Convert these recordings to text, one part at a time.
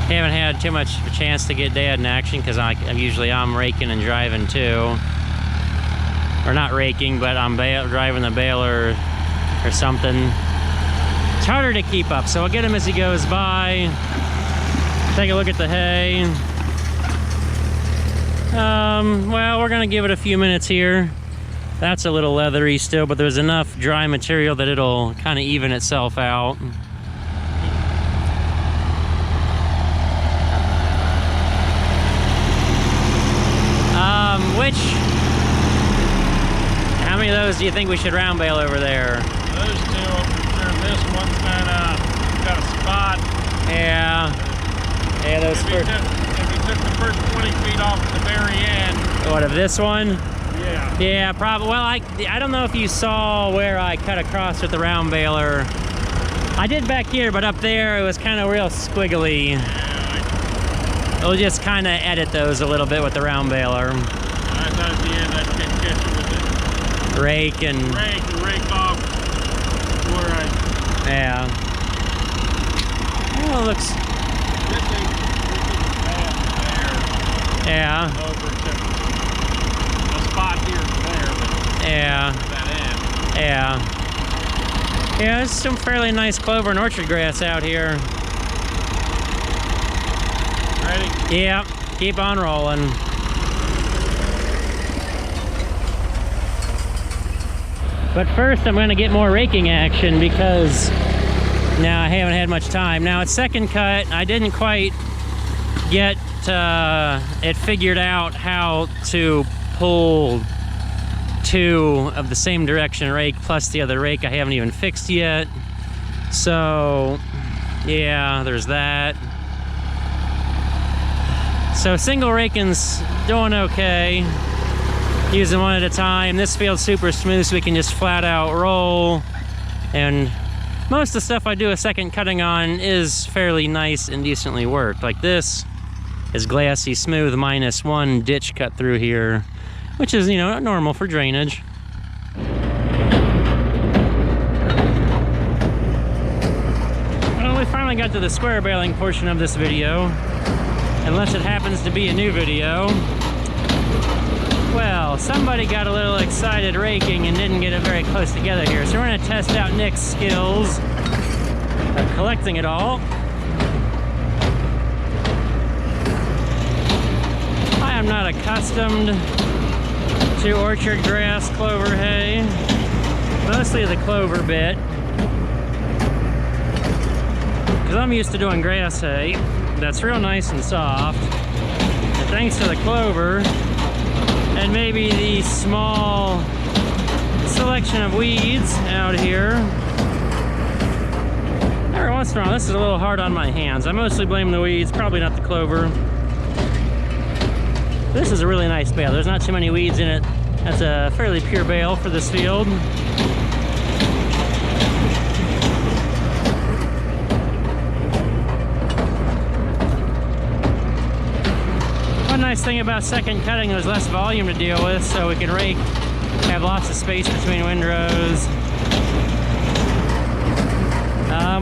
Haven't had too much of a chance to get Dad in action because I'm raking and driving too. Or not raking, but I'm driving the baler or something. It's harder to keep up, so I'll get him as he goes by. Take a look at the hay. Well, we're gonna give it a few minutes here. That's a little leathery still, but there's enough dry material that it'll kind of even itself out. How many of those do you think we should round bale over there? Those two, for sure. This one's got a spot. Yeah. Yeah, those if you took the first 20 feet off at the very end. What, of this one? Yeah. Yeah, probably. Well, I don't know if you saw where I cut across with the round baler. I did back here, but up there it was kind of real squiggly. Yeah, We'll just kind of edit those a little bit with the round baler. I thought at the end I'd catch it with the rake off where yeah. Well, it looks. This thing there. Yeah. Over to a spot here and there, but yeah. That end. Yeah. Yeah, there's some fairly nice clover and orchard grass out here. Ready? Yeah, keep on rolling. But first I'm going to get more raking action because now I haven't had much time. Now it's second cut, I didn't quite get it figured out how to pull two of the same direction rake plus the other rake I haven't even fixed yet. So yeah, there's that. So single raking's doing okay. Using one at a time. This field's super smooth, so we can just flat out roll. And most of the stuff I do a second cutting on is fairly nice and decently worked. Like this is glassy smooth minus one ditch cut through here, which is, you know, normal for drainage. Well, we finally got to the square baling portion of this video. Unless it happens to be a new video. Well, somebody got a little excited raking and didn't get it very close together here. So we're going to test out Nick's skills of collecting it all. I am not accustomed to orchard grass clover hay. Mostly the clover bit. Because I'm used to doing grass hay. That's real nice and soft. And thanks to the clover, and maybe the small selection of weeds out here. Every once in a while, this is a little hard on my hands. I mostly blame the weeds, probably not the clover. This is a really nice bale. There's not too many weeds in it. That's a fairly pure bale for this field. Nice thing about second cutting, there's less volume to deal with, so we can rake, have lots of space between windrows.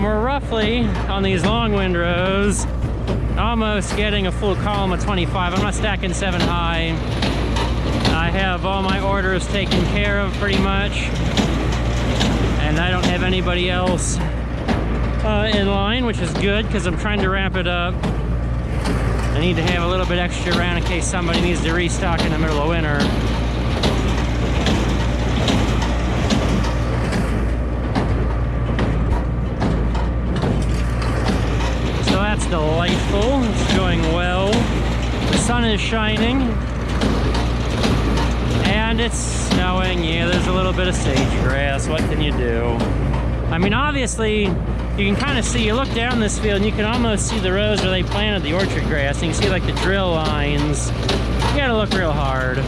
We're roughly, on these long windrows, almost getting a full column of 25. I'm not stacking 7 high. I have all my orders taken care of pretty much, and I don't have anybody else in line, which is good because I'm trying to wrap it up. I need to have a little bit extra around in case somebody needs to restock in the middle of winter. So that's delightful. It's going well. The sun is shining. And it's snowing. Yeah, there's a little bit of sage grass. What can you do? I mean, obviously, you can kind of see, you look down this field and you can almost see the rows where they planted the orchard grass. And you can see like the drill lines. You gotta look real hard.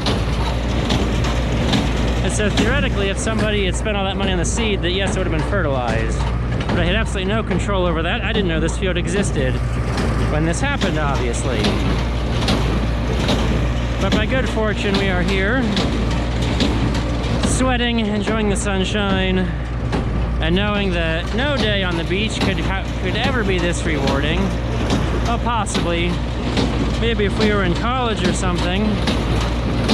And so theoretically, if somebody had spent all that money on the seed, that yes, it would have been fertilized. But I had absolutely no control over that. I didn't know this field existed when this happened, obviously. But by good fortune, we are here, sweating, enjoying the sunshine, and knowing that no day on the beach could ever be this rewarding. Well, possibly. Maybe if we were in college or something.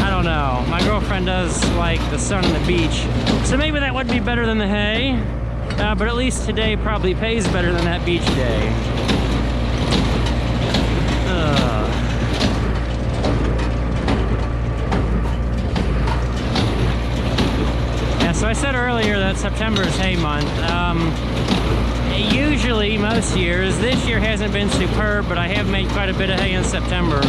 I don't know. My girlfriend does like the sun and the beach. So maybe that would be better than the hay. But at least today probably pays better than that beach day. Yeah, so I said earlier that September is hay month. Usually, most years, this year hasn't been superb, but I have made quite a bit of hay in September.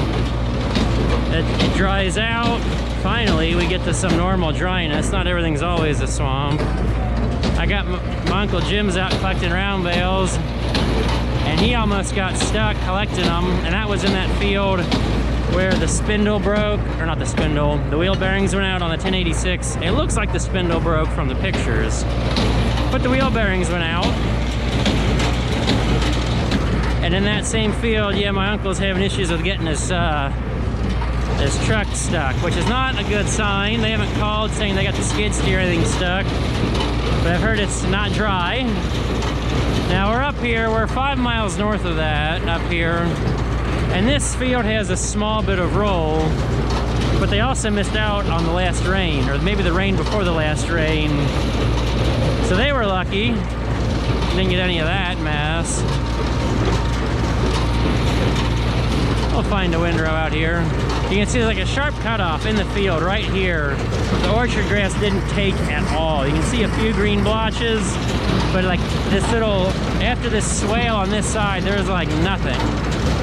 It dries out. Finally, we get to some normal dryness. Not everything's always a swamp. I got my Uncle Jim's out collecting round bales, and he almost got stuck collecting them, and that was in that field where the spindle broke, or not the spindle, the wheel bearings went out on the 1086. It looks like the spindle broke from the pictures, but the wheel bearings went out. And in that same field, yeah, my uncle's having issues with getting his truck stuck, which is not a good sign. They haven't called saying they got the skid steer or anything stuck, but I've heard it's not dry. Now we're up here, we're 5 miles north of that, up here, and this field has a small bit of roll, but they also missed out on the last rain, or maybe the rain before the last rain. So they were lucky, didn't get any of that mess. We'll find a windrow out here. You can see there's like a sharp cutoff in the field right here. The orchard grass didn't take at all. You can see a few green blotches, but like this little, after this swale on this side, there's like nothing.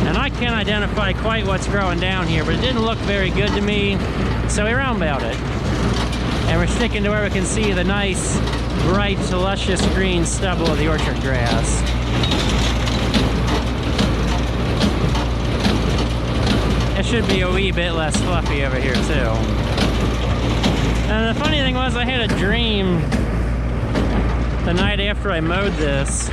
And I can't identify quite what's growing down here, but it didn't look very good to me, so we round baled it. And we're sticking to where we can see the nice, bright, luscious green stubble of the orchard grass. It should be a wee bit less fluffy over here too. And the funny thing was, I had a dream the night after I mowed this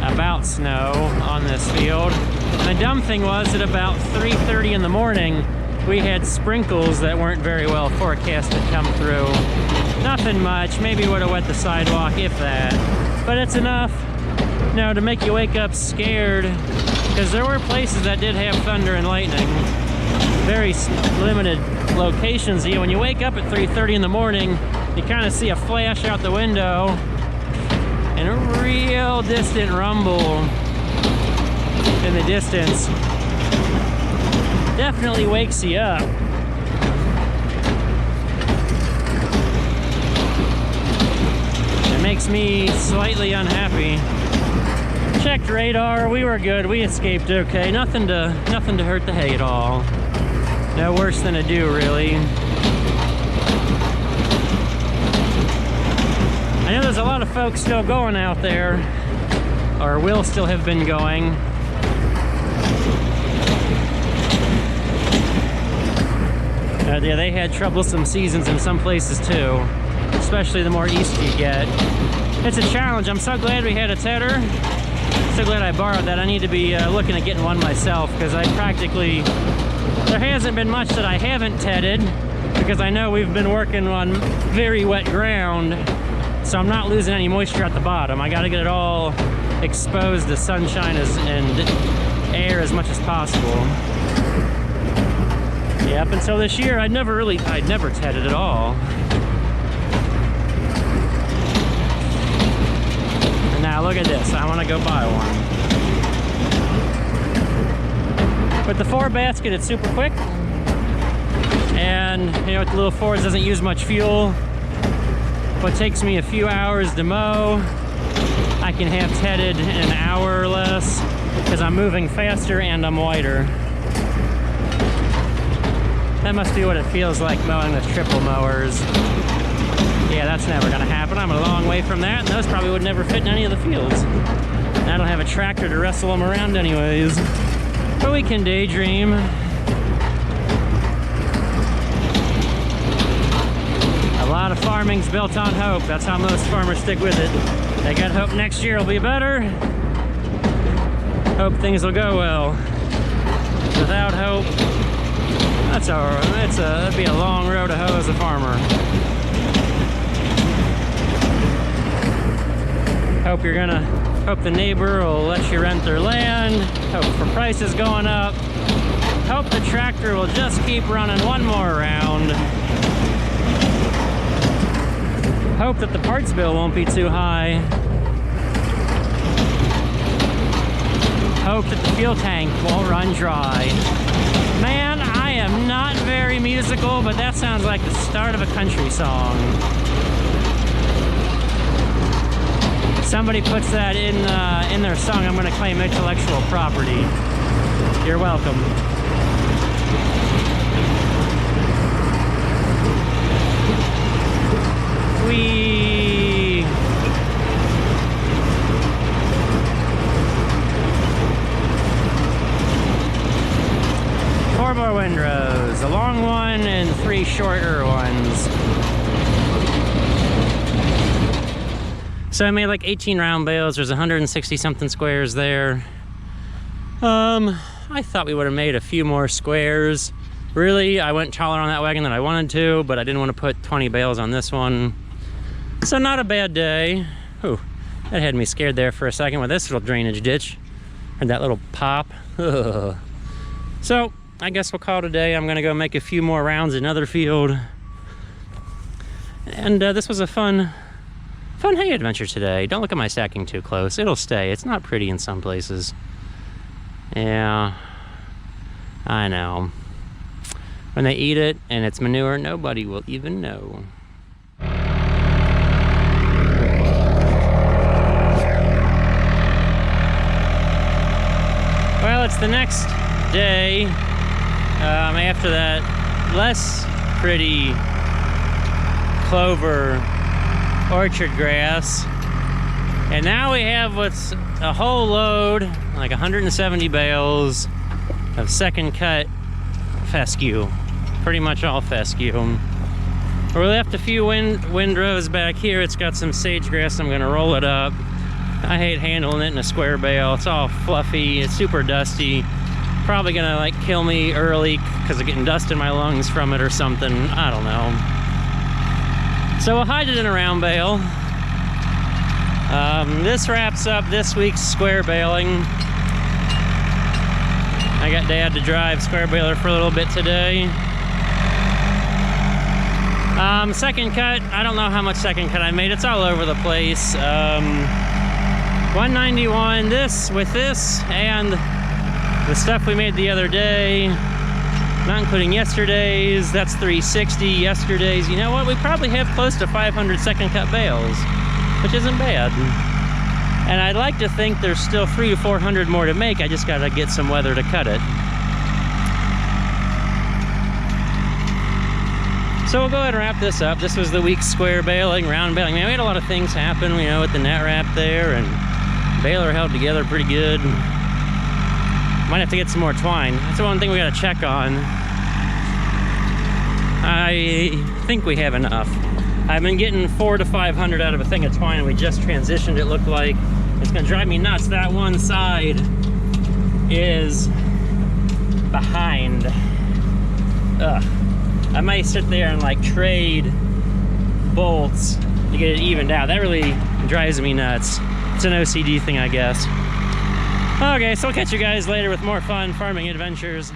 about snow on this field. And the dumb thing was that about 3:30 in the morning, we had sprinkles that weren't very well forecasted come through. Nothing much, maybe would have wet the sidewalk, if that. But it's enough, you know, to make you wake up scared, because there were places that did have thunder and lightning. Very limited locations. When you wake up at 3:30 in the morning, you kind of see a flash out the window and a real distant rumble in the distance. Definitely wakes you up. It makes me slightly unhappy. Checked radar, we were good, we escaped okay. Nothing to hurt the hay at all. No worse than a dew, really. I know there's a lot of folks still going out there, or will still have been going. Yeah, they had troublesome seasons in some places too, especially the more east you get. It's a challenge. I'm so glad we had a tedder. So glad I borrowed that. I need to be looking at getting one myself, because I practically, there hasn't been much that I haven't tedded, because I know we've been working on very wet ground, so I'm not losing any moisture at the bottom. I got to get it all exposed to sunshine and air as much as possible. Yeah, up until this year, I'd never tedded at all. Now look at this, I want to go buy one. With the 4-basket, it's super quick. And, you know, with the little Fords, doesn't use much fuel. What takes me a few hours to mow, I can have tedded in an hour or less, because I'm moving faster and I'm wider. That must be what it feels like mowing with triple mowers. Yeah, that's never gonna happen. I'm a long way from that, and those probably would never fit in any of the fields. And I don't have a tractor to wrestle them around anyways. But we can daydream. A lot of farming's built on hope. That's how most farmers stick with it. They got hope next year will be better. Hope things will go well. Without hope, that'd be a long road to hoe as a farmer. Hope you're gonna Hope the neighbor will let you rent their land. Hope for prices going up. Hope the tractor will just keep running one more round. Hope that the parts bill won't be too high. Hope that the fuel tank won't run dry. Man, I am not very musical, but that sounds like the start of a country song. Somebody puts that in their song, I'm going to claim intellectual property. You're welcome. Whee! Four more windrows, a long one and 3 shorter ones. So I made like 18 round bales. There's 160 something squares there. I thought we would have made a few more squares. Really, I went taller on that wagon than I wanted to, but I didn't want to put 20 bales on this one. So not a bad day. Ooh, that had me scared there for a second with this little drainage ditch. Heard that little pop. Ugh. So I guess we'll call it a day. I'm gonna go make a few more rounds in another field. And this was a fun hay adventure today. Don't look at my stacking too close. It'll stay. It's not pretty in some places. Yeah, I know. When they eat it and it's manure, nobody will even know. Well, it's the next day after that less pretty clover orchard grass, and now we have what's a whole load, like 170 bales of second cut fescue, pretty much all fescue. We left a few windrows back here. It's got some sage grass. I'm gonna roll it up. I hate handling it in a square bale. It's all fluffy, it's super dusty. Probably gonna like kill me early because of getting dust in my lungs from it or something. I don't know. So we'll hide it in a round bale. This wraps up this week's square baling. I got Dad to drive square baler for a little bit today. Second cut, I don't know how much second cut I made. It's all over the place. 191, with this, and the stuff we made the other day. Not including yesterday's, that's 360. Yesterday's, you know what? We probably have close to 500 second cut bales, which isn't bad. And I'd like to think there's still 300 to 400 more to make. I just gotta get some weather to cut it. So we'll go ahead and wrap this up. This was the week's square baling, round baling. Man, we had a lot of things happen, you know, with the net wrap there, and baler held together pretty good. Might have to get some more twine. That's the one thing we gotta check on. I think we have enough. I've been getting 400 to 500 out of a thing of twine, and we just transitioned, it looked like. It's gonna drive me nuts. That one side is behind. Ugh. I might sit there and like trade bolts to get it evened out. That really drives me nuts. It's an OCD thing, I guess. Okay, so I'll catch you guys later with more fun farming adventures.